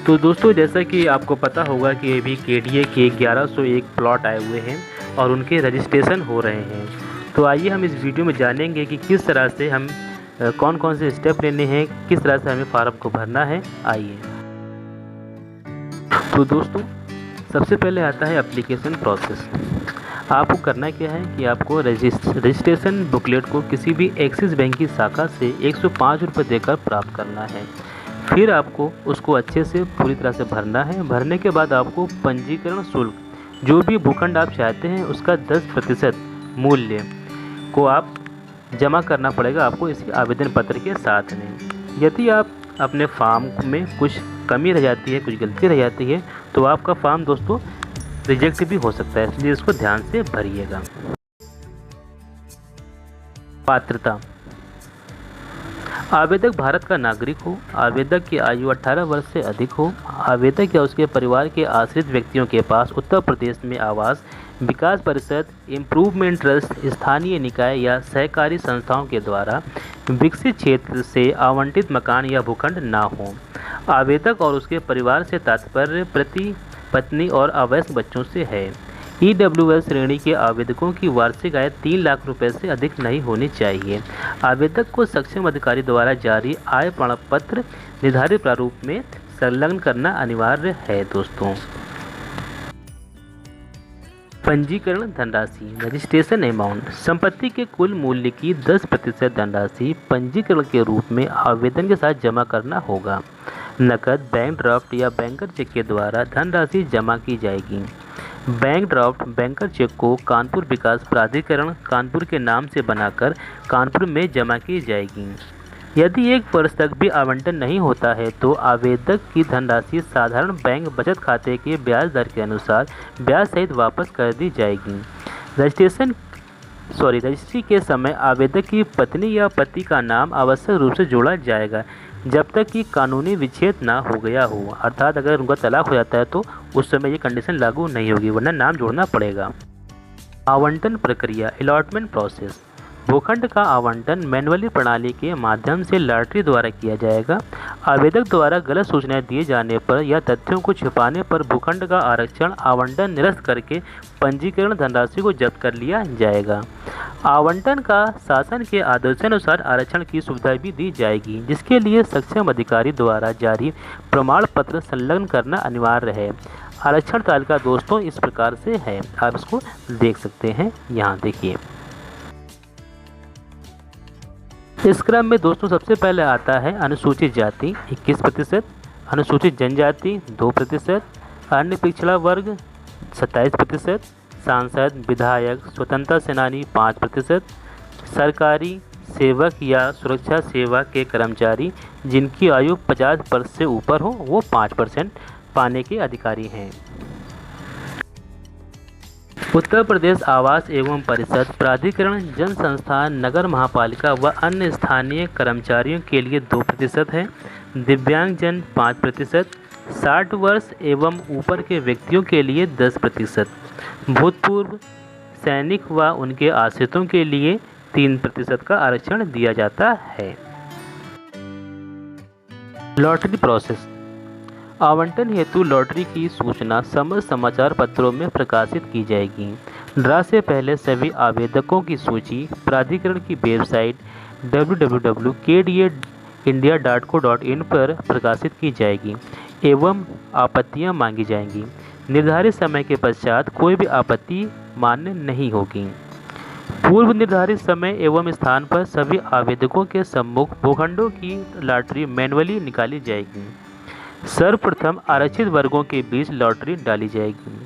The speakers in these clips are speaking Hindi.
तो दोस्तों, जैसा कि आपको पता होगा कि अभी केडीए के 1101 प्लॉट आए हुए हैं और उनके रजिस्ट्रेशन हो रहे हैं। तो आइए हम इस वीडियो में जानेंगे कि किस तरह से हम कौन कौन से स्टेप लेने हैं, किस तरह से हमें फार्म को भरना है। आइए। तो दोस्तों, सबसे पहले आता है एप्लीकेशन प्रोसेस। आपको करना क्या है कि आपको रजिस्ट्रेशन बुकलेट को किसी भी एक्सिस बैंक की शाखा से 105 रुपये देकर प्राप्त करना है। फिर आपको उसको अच्छे से पूरी तरह से भरना है। भरने के बाद आपको पंजीकरण शुल्क, जो भी भूखंड आप चाहते हैं उसका 10% मूल्य को आप जमा करना पड़ेगा आपको इस आवेदन पत्र के साथ में। यदि आप अपने फॉर्म में कुछ कमी रह जाती है, कुछ गलती रह जाती है, तो आपका फॉर्म दोस्तों रिजेक्ट भी हो सकता है, इसलिए इसको ध्यान से भरिएगा। पात्रता: आवेदक भारत का नागरिक हो, आवेदक की आयु 18 वर्ष से अधिक हो, आवेदक या उसके परिवार के आश्रित व्यक्तियों के पास उत्तर प्रदेश में आवास विकास परिषद, इम्प्रूवमेंट ट्रस्ट, स्थानीय निकाय या सहकारी संस्थाओं के द्वारा विकसित क्षेत्र से आवंटित मकान या भूखंड ना हो। आवेदक और उसके परिवार से तात्पर्य पति, पत्नी और अवयस्क बच्चों से है। EWS श्रेणी के आवेदकों की वार्षिक आय 3 लाख रुपए से अधिक नहीं होनी चाहिए। आवेदक को सक्षम अधिकारी द्वारा जारी आय प्रमाण पत्र निर्धारित प्रारूप में संलग्न करना अनिवार्य है। दोस्तों, पंजीकरण धनराशि: रजिस्ट्रेशन अमाउंट: संपत्ति के कुल मूल्य की 10% धनराशि पंजीकरण के रूप में आवेदन के साथ जमा करना होगा। नकद, बैंक ड्राफ्ट या बैंकर चेक के द्वारा धनराशि जमा की जाएगी। बैंक ड्राफ्ट बैंकर चेक को कानपुर विकास प्राधिकरण कानपुर के नाम से बनाकर कानपुर में जमा की जाएगी। यदि 1 वर्ष तक भी आवंटन नहीं होता है तो आवेदक की धनराशि साधारण बैंक बचत खाते के ब्याज दर के अनुसार ब्याज सहित वापस कर दी जाएगी। रजिस्ट्री के समय आवेदक की पत्नी या पति का नाम आवश्यक रूप से जोड़ा जाएगा जब तक कि कानूनी विच्छेद ना हो गया हो, अर्थात अगर उनका तलाक हो जाता है तो उस समय ये कंडीशन लागू नहीं होगी, वरना नाम जोड़ना पड़ेगा। आवंटन प्रक्रिया: अलॉटमेंट प्रोसेस: भूखंड का आवंटन मैनुअली प्रणाली के माध्यम से लॉटरी द्वारा किया जाएगा। आवेदक द्वारा गलत सूचनाएं दिए जाने पर या तथ्यों को छिपाने पर भूखंड का आरक्षण आवंटन निरस्त करके पंजीकरण धनराशि को जब्त कर लिया जाएगा। आवंटन का शासन के आदेशानुसार आरक्षण की सुविधा भी दी जाएगी, जिसके लिए सक्षम अधिकारी द्वारा जारी प्रमाण पत्र संलग्न करना अनिवार्य है। आरक्षण तालिका दोस्तों इस प्रकार से है, आप इसको देख सकते हैं। यहाँ देखिए, इस क्रम में दोस्तों सबसे पहले आता है अनुसूचित जाति 21%, अनुसूचित जनजाति 2%, अन्य पिछड़ा वर्ग 27%, सांसद, विधायक, स्वतंत्रता सेनानी 5%, सरकारी सेवक या सुरक्षा सेवा के कर्मचारी जिनकी आयु 50 वर्ष से ऊपर हो वो 5% पाने के अधिकारी हैं। उत्तर प्रदेश आवास एवं परिषद प्राधिकरण, जन संस्थान, नगर महापालिका व अन्य स्थानीय कर्मचारियों के लिए 2% है। दिव्यांगजन 5%, 60 वर्ष एवं ऊपर के व्यक्तियों के लिए 10%, भूतपूर्व सैनिक व उनके आश्रितों के लिए 3% का आरक्षण दिया जाता है। लॉटरी प्रोसेस: आवंटन हेतु लॉटरी की सूचना समस्त समाचार पत्रों में प्रकाशित की जाएगी। ड्रा से पहले सभी आवेदकों की सूची प्राधिकरण की वेबसाइट www.kdaindia.co.in पर प्रकाशित की जाएगी एवं आपत्तियां मांगी जाएंगी। निर्धारित समय के पश्चात कोई भी आपत्ति मान्य नहीं होगी। पूर्व निर्धारित समय एवं स्थान पर सभी आवेदकों के सम्मुख भूखंडों की लॉटरी मैनुअली निकाली जाएगी। सर्वप्रथम आरक्षित वर्गों के बीच लॉटरी डाली जाएगी।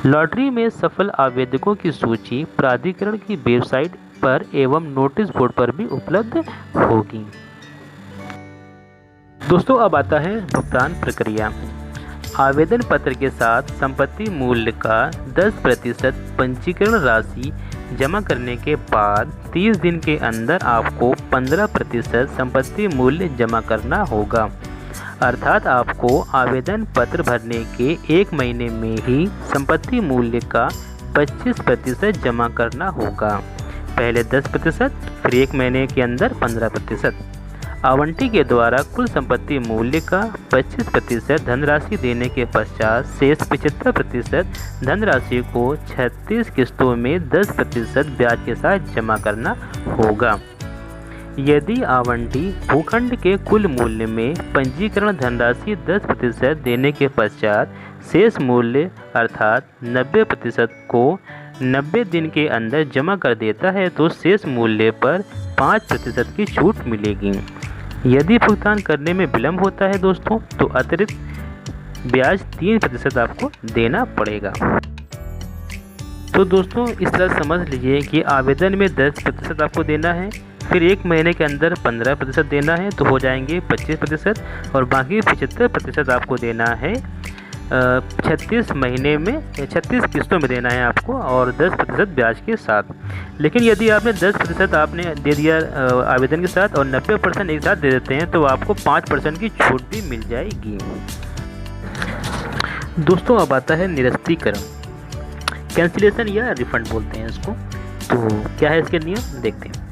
लॉटरी में सफल आवेदकों की सूची प्राधिकरण की वेबसाइट पर एवं नोटिस बोर्ड पर भी उपलब्ध होगी। दोस्तों, अब आता है भुगतान प्रक्रिया। आवेदन पत्र के साथ संपत्ति मूल्य का 10% पंजीकरण राशि जमा करने के बाद 30 दिन के अंदर आपको 15% संपत्ति मूल्य जमा करना होगा, अर्थात आपको आवेदन पत्र भरने के 1 महीने में ही संपत्ति मूल्य का 25% जमा करना होगा। पहले 10%, फिर 1 महीने के अंदर 15%। आवंटी के द्वारा कुल संपत्ति मूल्य का 25% धनराशि देने के पश्चात शेष 75% धनराशि को 36 किस्तों में 10% ब्याज के साथ जमा करना होगा। यदि आवंटी भूखंड के कुल मूल्य में पंजीकरण धनराशि 10% देने के पश्चात शेष मूल्य अर्थात 90% को 90 दिन के अंदर जमा कर देता है तो शेष मूल्य पर 5% की छूट मिलेगी। यदि भुगतान करने में विलम्ब होता है दोस्तों तो अतिरिक्त ब्याज 3% आपको देना पड़ेगा। तो दोस्तों इस तरह समझ लीजिए कि आवेदन में 10% आपको देना है, फिर 1 महीने के अंदर 15% देना है तो हो जाएंगे 25%, और बाकी 75% आपको देना है 36 महीने में 36 किस्तों में देना है आपको, और 10% ब्याज के साथ। लेकिन यदि आपने 10% आपने दे दिया आवेदन के साथ और 90% एक साथ दे देते हैं तो आपको 5% की छूट भी मिल जाएगी। दोस्तों अब आता है निरस्तीकरण, कैंसिलेशन या रिफंड बोलते हैं इसको। तो क्या है इसके नियम देखते हैं।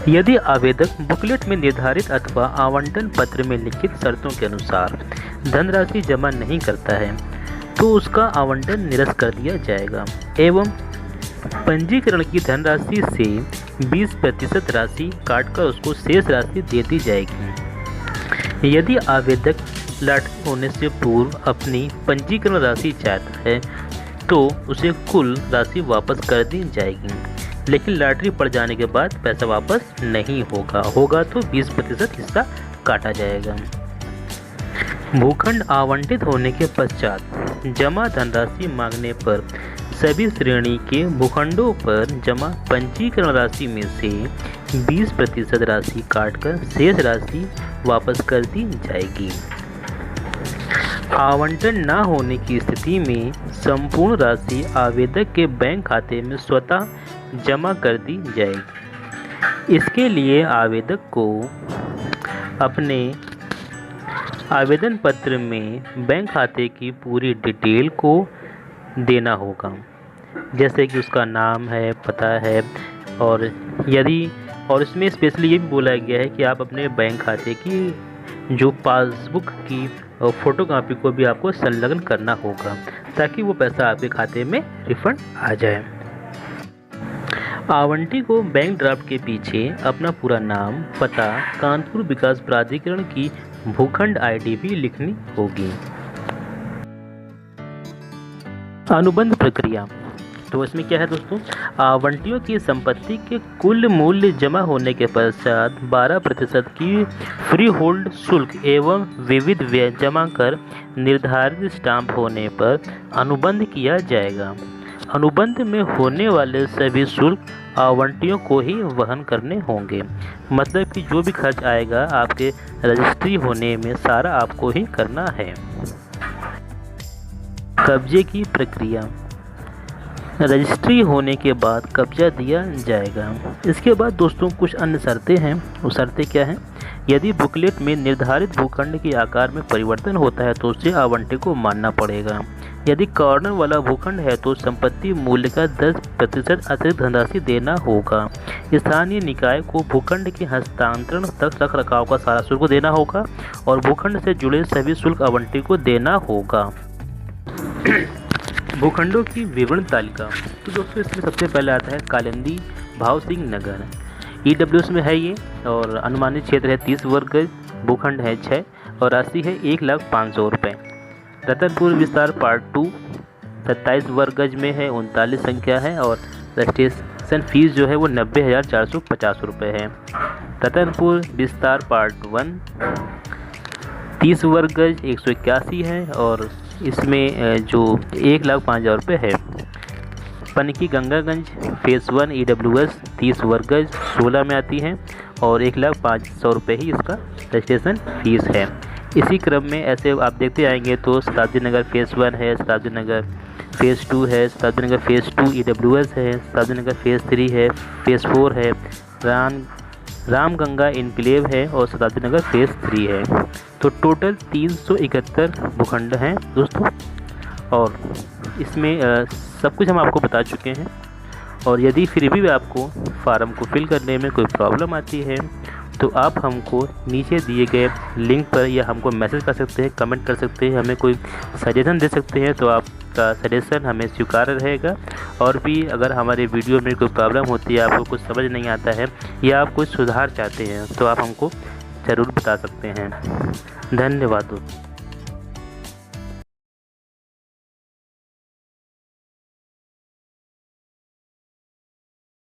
यदि आवेदक बुकलेट में निर्धारित अथवा आवंटन पत्र में लिखित शर्तों के अनुसार धनराशि जमा नहीं करता है तो उसका आवंटन निरस्त कर दिया जाएगा एवं पंजीकरण की धनराशि से 20% राशि काटकर उसको शेष राशि दे दी जाएगी। यदि आवेदक लॉटरी होने से पूर्व अपनी पंजीकरण राशि चाहता है तो उसे कुल राशि वापस कर दी जाएगी, लेकिन लॉटरी पड़ जाने के बाद पैसा वापस नहीं होगा तो 20% हिस्सा काटा जाएगा। भूखंड आवंटित होने के पश्चात जमा धनराशि मांगने पर सभी श्रेणी के भूखंडों पर जमा पंजीकरण राशि में से 20% राशि काटकर शेष राशि वापस कर दी जाएगी। आवंटन न होने की स्थिति में संपूर्ण राशि आवेदक के बैंक खाते में स्वतः जमा कर दी जाएगी। इसके लिए आवेदक को अपने आवेदन पत्र में बैंक खाते की पूरी डिटेल को देना होगा, जैसे कि उसका नाम है, पता है, और इसमें स्पेशली ये भी बोला गया है कि आप अपने बैंक खाते की जो पासबुक की फ़ोटोकॉपी को भी आपको संलग्न करना होगा ताकि वो पैसा आपके खाते में रिफंड आ जाए। आवंटी को बैंक ड्राफ्ट के पीछे अपना पूरा नाम, पता, कानपुर विकास प्राधिकरण की भूखंड आईडी भी लिखनी होगी। अनुबंध प्रक्रिया, तो इसमें क्या है दोस्तों, आवंटियों की संपत्ति के कुल मूल्य जमा होने के पश्चात 12% की फ्री होल्ड शुल्क एवं विविध व्यय जमा कर निर्धारित स्टाम्प होने पर अनुबंध किया जाएगा। अनुबंध में होने वाले सभी शुल्क आवंटियों को ही वहन करने होंगे, मतलब कि जो भी खर्च आएगा आपके रजिस्ट्री होने में सारा आपको ही करना है। कब्जे की प्रक्रिया, रजिस्ट्री होने के बाद कब्जा दिया जाएगा। इसके बाद दोस्तों कुछ अन्य शर्तें हैं। वो शर्तें क्या हैं, यदि बुकलेट में निर्धारित भूखंड के आकार में परिवर्तन होता है तो उसे आवंटी को मानना पड़ेगा। यदि कॉर्नर वाला भूखंड है तो संपत्ति मूल्य का 10% अतिरिक्त धनराशि देना होगा। स्थानीय निकाय को भूखंड के हस्तांतरण तक रख रखाव का सारा शुल्क देना होगा और भूखंड से जुड़े सभी शुल्क आवंटी को देना होगा। भूखंडों की विवरण तालिका, तो दोस्तों इसमें सबसे पहले आता है कालिंदी भाव सिंह नगर, EWS में है ये, और अनुमानित क्षेत्र है 30 वर्ग गज, भूखंड है 6 और राशि है 1,05,000 रुपये। रतनपुर विस्तार पार्ट 2 27 वर्ग गज में है, 39 संख्या है और रजिस्ट्रेशन फीस जो है वो 90,450 रुपये है। रतनपुर विस्तार पार्ट 1 30 वर्ग गज 181 है और इसमें जो 1,05,000 रुपये है। पनकी गंगागंज फेस 1 EWS 30 वर्ग गज 16 में आती है और 1,05,000 रुपये ही इसका रजिस्ट्रेशन फीस है। इसी क्रम में ऐसे आप देखते आएंगे तो शताब्दी नगर फेस 1 है, शताब्दी नगर फेस 2 है, शताब्दी नगर फेस 2 EWS है, शताब्दी नगर फेस 3 है, फेस 4 है, रामगंगा इनक्लेव है और शताब्दी नगर फेस 3 है। तो टोटल 371 भूखंड हैं दोस्तों, और इसमें सब कुछ हम आपको बता चुके हैं। और यदि फिर भी आपको फार्म को फिल करने में कोई प्रॉब्लम आती है तो आप हमको नीचे दिए गए लिंक पर या हमको मैसेज कर सकते हैं, कमेंट कर सकते हैं, हमें कोई सजेशन दे सकते हैं, तो आपका सजेशन हमें स्वीकार्य रहेगा। और भी अगर हमारे वीडियो में कोई प्रॉब्लम होती है, आपको कुछ समझ नहीं आता है या आप कुछ सुधार चाहते हैं, तो आप हमको ज़रूर बता सकते हैं। धन्यवाद दोस्तों।